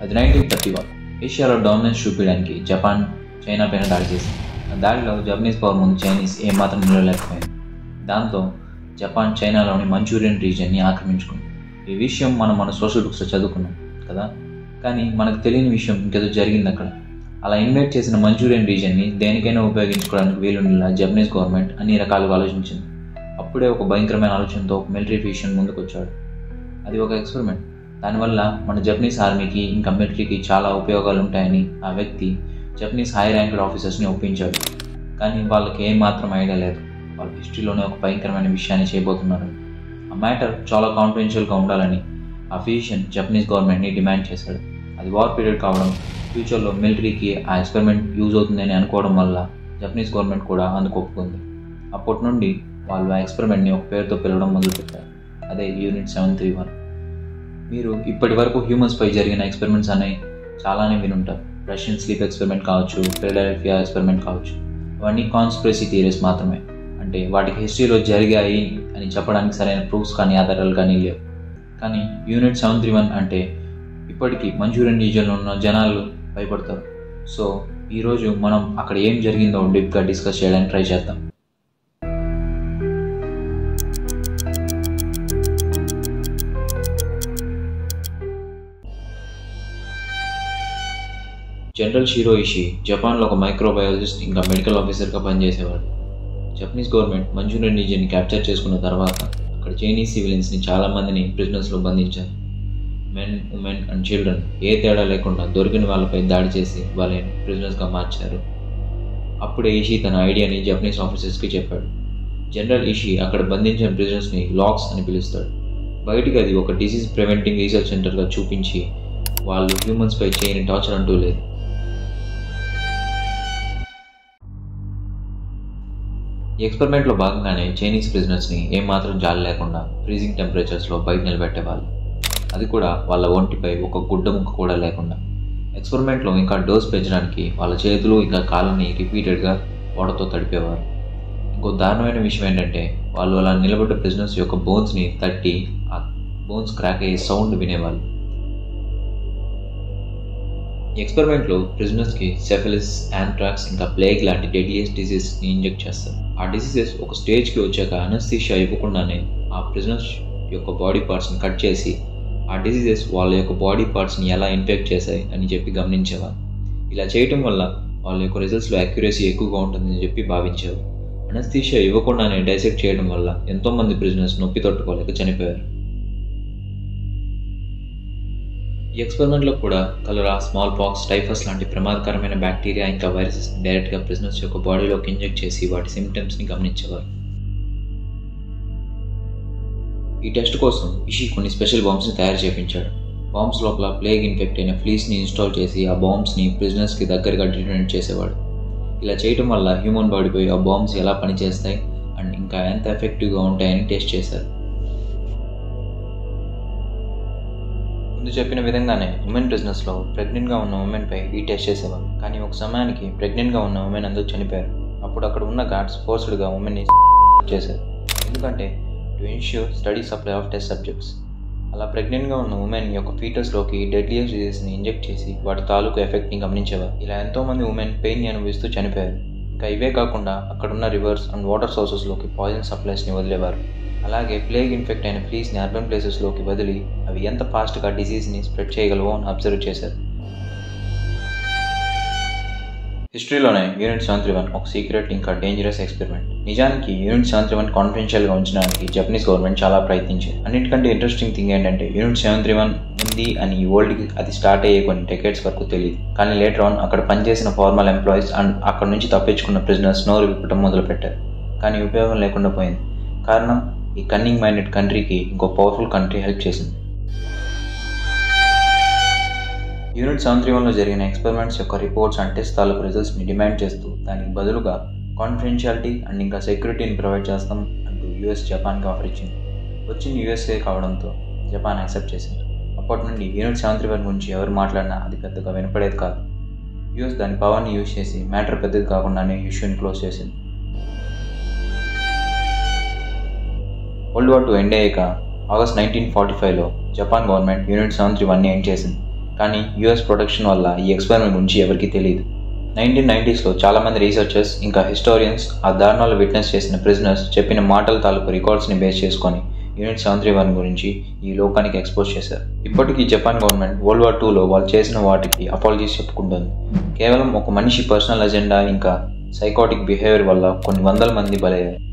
అది 1931. ఏషియాలో డామినెన్స్ చూపించడానికి Japan China పైన దాడి చేసింది. ఆ దాడిలో జపనీస్ పవర్ ముందు చైనీస్ ఏమాత్రం నిలవలేకపోయింది. దాంతో జపాన్ చైనాలోని మంచూరియన్ రీజియన్ని ఆక్రమించుకుంది. ఈ విషయం మన సోషల్ బుక్స్లో చదువుకున్నాం కదా, కానీ మనకు తెలియని విషయం ఇంకేదో జరిగింది అక్కడ. అలా ఇన్వైట్ చేసిన మంచూరియన్ రీజియన్ని దేనికైనా ఉపయోగించుకోవడానికి వీలుండేలా జపనీస్ గవర్నమెంట్ అన్ని రకాలుగా ఆలోచించింది. అప్పుడే ఒక భయంకరమైన ఆలోచనతో ఒక మిలిటరీ ఫిజిషియన్ ముందుకు వచ్చాడు. అది ఒక ఎక్స్పెరిమెంట్. దానివల్ల మన జపనీస్ ఆర్మీకి ఇంకా మిలిటరీకి చాలా ఉపయోగాలు ఉంటాయని ఆ వ్యక్తి జపనీస్ హై ర్యాంక్డ్ ఆఫీసర్స్ని ఒప్పించాడు. కానీ వాళ్ళకి ఏమాత్రం ఐడియా లేదు, వాళ్ళ హిస్టరీలోనే ఒక భయంకరమైన విషయాన్ని చేయబోతున్నారు. ఆ మ్యాటర్ చాలా కాన్ఫిడెన్షియల్గా ఉండాలని ఆ ఫిజిషియన్ జపనీస్ గవర్నమెంట్ని డిమాండ్ చేశాడు. అది వార్ పీరియడ్ కావడం, ఫ్యూచర్లో మిలిటరీకి ఆ ఎక్స్పెరిమెంట్ యూజ్ అవుతుందని అనుకోవడం వల్ల జపనీస్ గవర్నమెంట్ కూడా అందుకు ఒప్పుకుంది. అప్పటి నుండి వాళ్ళు ఆ ఎక్స్పెరిమెంట్ని ఒక పేరుతో పిలవడం మొదలుపెట్టారు. అదే యూనిట్ 731. మీరు ఇప్పటి వరకు హ్యూమన్స్పై జరిగిన ఎక్స్పెరిమెంట్స్ అనేవి చాలానే వినుంటారు. రష్యన్ స్లీప్ ఎక్స్పెరిమెంట్ కావచ్చు, ఫిలడెల్ఫియా ఎక్స్పెరిమెంట్ కావచ్చు. అవన్నీ కాన్స్పిరసీ థియరీస్ మాత్రమే. అంటే వాటికి హిస్టరీలో జరిగాయి అని చెప్పడానికి సరైన ప్రూఫ్స్ కానీ ఆధారాలు కానీ లేవు. కానీ యూనిట్ 731 అంటే ఇప్పటికీ మంచూరియన్ రీజియన్లో ఉన్న జనాలు భయపడతారు. సో ఈరోజు మనం అక్కడ ఏం జరిగిందో డీప్గా డిస్కస్ చేయడానికి ట్రై చేద్దాం. జనరల్ షిరో ఇషి జపాన్లో ఒక మైక్రోబయాలజిస్ట్ ఇంకా మెడికల్ ఆఫీసర్గా పనిచేసేవాడు. జపనీస్ గవర్నమెంట్ మంచూరియన్ రీజియన్ని క్యాప్చర్ చేసుకున్న తర్వాత అక్కడ చైనీస్ సివిలియన్స్ని చాలామందిని ప్రిజనర్స్లో బంధించారు. మెన్, ఉమెన్ అండ్ చిల్డ్రన్ ఏ తేడా లేకుండా దొరికిన వాళ్ళపై దాడి చేసి వాళ్ళని ప్రిజనర్స్గా మార్చారు. అప్పుడే ఇషి తన ఐడియాని జపనీస్ ఆఫీసర్స్కి చెప్పాడు. జనరల్ ఇషి అక్కడ బంధించిన ప్రిజనర్స్ని లాక్స్ అని పిలుస్తాడు. బయటికి అది ఒక డిసీజ్ ప్రివెంటింగ్ రీసెర్చ్ సెంటర్గా చూపించి వాళ్ళు హ్యూమన్స్పై చేయని టార్చర్ అంటూ లేదు. ఈ ఎక్స్పెరిమెంట్లో భాగంగానే చైనీస్ ప్రిజనర్స్ని ఏమాత్రం జాలి లేకుండా ఫ్రీజింగ్ టెంపరేచర్స్లో బయట నిలబెట్టేవాళ్ళు. అది కూడా వాళ్ళ ఒంటిపై ఒక గుడ్డ ముక్క కూడా లేకుండా. ఎక్స్పెరిమెంట్లో ఇంకా డోస్ పెంచడానికి వాళ్ళ చేతులు ఇంకా కాళ్ళని రిపీటెడ్గా వాటర్తో తడిపేవారు. ఇంకో దారుణమైన విషయం ఏంటంటే వాళ్ళు అలా నిలబడ్డ ప్రిజనర్స్ యొక్క బోన్స్ని తట్టి ఆ బోన్స్ క్రాక్ అయ్యే సౌండ్ వినేవాళ్ళు. ఈ ఎక్స్పెరిమెంట్లో ప్రిజనర్స్కి సెఫిలిస్, యాంథ్రాక్స్ ఇంకా ప్లేగ్ లాంటి డెడ్లియస్ట్ డిసీజెస్ని ఇంజెక్ట్ చేస్తారు. ఆ డిసీజెస్ ఒక స్టేజ్కి వచ్చాక అనస్థీషియా ఇవ్వకుండానే ఆ ప్రిజనర్స్ యొక్క బాడీ పార్ట్స్ని కట్ చేసి ఆ డిసీజెస్ వాళ్ళ యొక్క బాడీ పార్ట్స్ని ఎలా ఇన్ఫెక్ట్ చేశాయి అని చెప్పి గమనించేవారు. ఇలా చేయటం వల్ల వాళ్ళ యొక్క రిజల్ట్స్లో యాక్యురసీ ఎక్కువగా ఉంటుందని చెప్పి భావించారు. అనస్థీషియా ఇవ్వకుండానే డైసెక్ట్ చేయడం వల్ల ఎంతోమంది ప్రిజనర్స్ నొప్పి తట్టుకోలేక చనిపోయారు. ఈ ఎక్స్పెరిమెంట్లో కూడా కలరా, స్మాల్ పాక్స్, టైఫస్ లాంటి ప్రమాదకరమైన బ్యాక్టీరియా ఇంకా వైరసెస్ని డైరెక్ట్గా ప్రిజనర్స్ యొక్క బాడీలోకి ఇంజెక్ట్ చేసి వాటి సిమ్టమ్స్ని గమనించేవారు. ఈ టెస్ట్ కోసం ఇషి కొన్ని స్పెషల్ బాంబ్స్ని తయారు చేయించాడు. బాంబ్స్ లోపల ప్లేగ్ ఇన్ఫెక్ట్ అయిన ఫ్లీస్ని ఇన్స్టాల్ చేసి ఆ బాంబ్స్ని ప్రిజనర్స్కి దగ్గరగా డిటోనేట్ చేసేవాడు. ఇలా చేయడం వల్ల హ్యూమన్ బాడీపై ఆ బాంబ్స్ ఎలా పనిచేస్తాయి అండ్ ఇంకా ఎంత ఎఫెక్టివ్గా ఉంటాయని టెస్ట్ చేశారు. ముందు చెప్పిన విధంగానే ఉమెన్ ప్రిజనర్స్లో ప్రెగ్నెంట్గా ఉన్న ఉమెన్పై ఈ టెస్ట్ చేసేవారు. కానీ ఒక సమయానికి ప్రెగ్నెంట్గా ఉన్న ఉమెన్ అందరూ చనిపోయారు. అప్పుడు అక్కడ ఉన్న గార్డ్స్ ఫోర్స్డ్గా ఉమెన్ని చేశారు. ఎందుకంటే to ensure study supply of test subjects. అలా ప్రెగ్నెంట్గా ఉన్న ఉమెన్ యొక్క ఫీటస్లోకి డెడ్లియస్ట్ డిసీజ్ని ఇంజెక్ట్ చేసి వాటి తాలూకు ఎఫెక్ట్ని గమనించేవారు. ఇలా ఎంతోమంది ఉమెన్ పెయిన్ అనుభవిస్తూ చనిపోయారు. ఇంకా ఇవే కాకుండా అక్కడున్న రివర్స్ అండ్ వాటర్ సోర్సెస్లోకి పాయిజన్ సప్లైస్ని వదిలేవారు. అలాగే ప్లేగ్ ఇన్ఫెక్ట్ అయిన ఫ్లీస్ని అర్బన్ ప్లేసెస్లోకి వదిలి అవి ఎంత ఫాస్ట్గా డిసీజ్ని స్ప్రెడ్ చేయగలవో అని అబ్జర్వ్ చేశారు. హిస్టరీలోనే యూనిట్ 731 ఒక సీక్రెట్ ఇంకా డేంజరస్ ఎక్స్పెరిమెంట్. నిజానికి యూనిట్ 731 కాన్ఫిడెన్షియల్గా ఉంచడానికి జపనీస్ గవర్నమెంట్ చాలా ప్రయత్నించింది. అన్నిటికంటే ఇంట్రెస్టింగ్ థింగ్ ఏంటంటే యూనిట్ 731 ఉంది అని ఈ వరల్డ్కి అది స్టార్ట్ అయ్యే కొన్ని డెకేడ్స్ వరకు తెలియదు. కానీ లేటర్ ఆన్ అక్కడ పనిచేసిన ఫార్మల్ ఎంప్లాయీస్ అండ్ అక్కడ నుంచి తప్పించుకున్న ప్రిజనర్స్ నోరు విప్పటం మొదలుపెట్టారు. కానీ ఉపయోగం లేకుండా పోయింది. కారణం ఈ కన్నింగ్ మైండెడ్ కంట్రీకి ఇంకో పవర్ఫుల్ కంట్రీ హెల్ప్ చేసింది. యూనిట్ 731లో జరిగిన ఎక్స్పెరిమెంట్స్ యొక్క రిపోర్ట్స్ అండ్ టెస్ట్ తాలూకు రిజల్ట్స్ని డిమాండ్ చేస్తూ దానికి బదులుగా కాన్ఫిడెన్షియాలిటీ అండ్ ఇంకా సెక్యూరిటీని ప్రొవైడ్ చేస్తాం అంటూ యూఎస్ జపాన్కి ఆఫర్ ఇచ్చింది. వచ్చింది యూఎస్ఏ కావడంతో జపాన్ యాక్సెప్ట్ చేసింది. అప్పటి నుండి యూనిట్ 731 గురించి ఎవరు మాట్లాడినా అది పెద్దగా వినపడేది కాదు. యూఎస్ దాని పవర్ని యూజ్ చేసి మ్యాటర్ పెద్దది కాకుండానే ఇష్యూని క్లోజ్ చేసింది. వరల్డ్ వార్ II ఎండ్ అయ్యాక ఆగస్ట్ 1945లో జపాన్ గవర్నమెంట్ యూనిట్ 731ని ఎండ్ చేసింది. కానీ యుఎస్ ప్రొటెక్షన్ వల్ల ఈ ఎక్స్పెరిమెంట్ గురించి ఎవరికీ తెలియదు. 1990sలో చాలామంది రీసెర్చర్స్ ఇంకా హిస్టోరియన్స్ ఆ దారుణాలు విట్నెస్ చేసిన ప్రిజనర్స్ చెప్పిన మాటల తాలూకు రికార్డ్స్ని బేస్ చేసుకొని యూనిట్ 731 గురించి ఈ లోకానికి ఎక్స్పోజ్ చేశారు. ఇప్పటికీ జపాన్ గవర్నమెంట్ World War IIలో వాళ్ళు చేసిన వాటికి అపాలజీస్ చెప్పుకుంటుంది. కేవలం ఒక మనిషి పర్సనల్ అజెండా ఇంకా సైకాటిక్ బిహేవియర్ వల్ల కొన్ని వందల మంది బలయ్యారు.